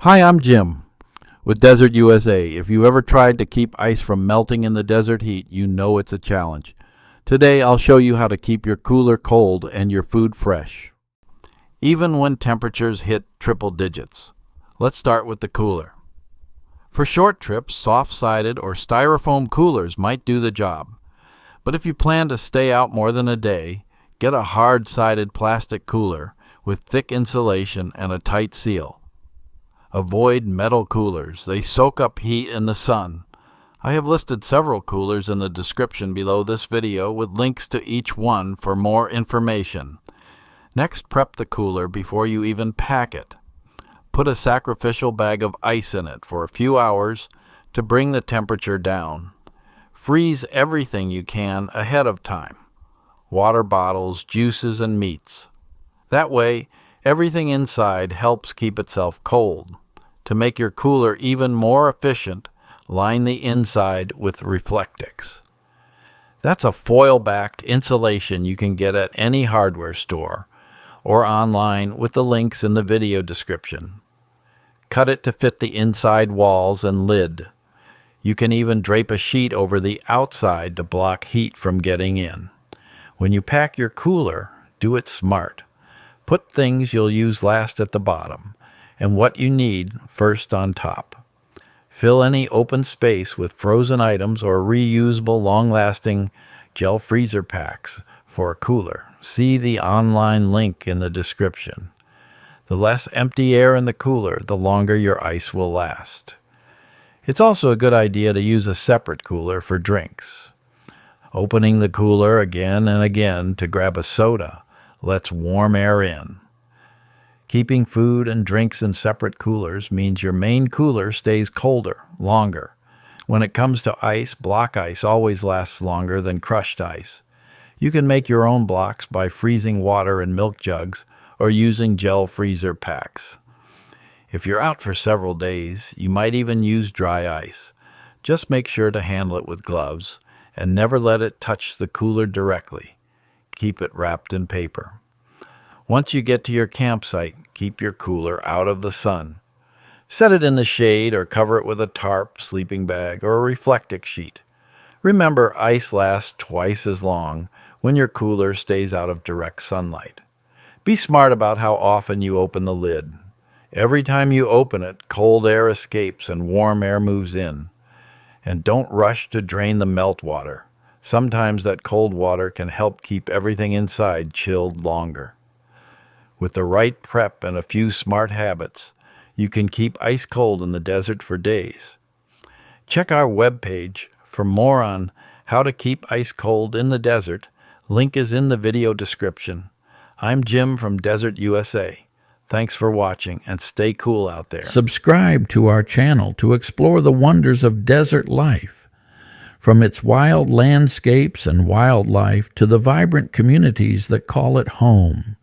Hi, I'm Jim with Desert USA. If you ever tried to keep ice from melting in the desert heat, you know it's a challenge. Today, I'll show you how to keep your cooler cold and your food fresh, even when temperatures hit triple digits. Let's start with the cooler. For short trips, soft-sided or styrofoam coolers might do the job. But if you plan to stay out more than a day, get a hard-sided plastic cooler with thick insulation and a tight seal. Avoid metal coolers. They soak up heat in the sun. I have listed several coolers in the description below this video with links to each one for more information. Next, prep the cooler before you even pack it. Put a sacrificial bag of ice in it for a few hours to bring the temperature down. Freeze everything you can ahead of time. Water bottles, juices, and meats. That way, everything inside helps keep itself cold. To make your cooler even more efficient, line the inside with Reflectix. That's a foil-backed insulation you can get at any hardware store or online with the links in the video description. Cut it to fit the inside walls and lid. You can even drape a sheet over the outside to block heat from getting in. When you pack your cooler, do it smart. Put things you'll use last at the bottom, and what you need first on top. Fill any open space with frozen items or reusable long-lasting gel freezer packs for a cooler. See the online link in the description. The less empty air in the cooler, the longer your ice will last. It's also a good idea to use a separate cooler for drinks. Opening the cooler again and again to grab a soda lets warm air in. Keeping food and drinks in separate coolers means your main cooler stays colder, longer. When it comes to ice, block ice always lasts longer than crushed ice. You can make your own blocks by freezing water in milk jugs or using gel freezer packs. If you're out for several days, you might even use dry ice. Just make sure to handle it with gloves and never let it touch the cooler directly. Keep it wrapped in paper. Once you get to your campsite, keep your cooler out of the sun. Set it in the shade or cover it with a tarp, sleeping bag, or a Reflectix sheet. Remember, ice lasts twice as long when your cooler stays out of direct sunlight. Be smart about how often you open the lid. Every time you open it, cold air escapes and warm air moves in. And don't rush to drain the meltwater. Sometimes that cold water can help keep everything inside chilled longer. With the right prep and a few smart habits, you can keep ice cold in the desert for days. Check our webpage for more on how to keep ice cold in the desert. Link is in the video description. I'm Jim from Desert USA. Thanks for watching and stay cool out there. Subscribe to our channel to explore the wonders of desert life, from its wild landscapes and wildlife to the vibrant communities that call it home.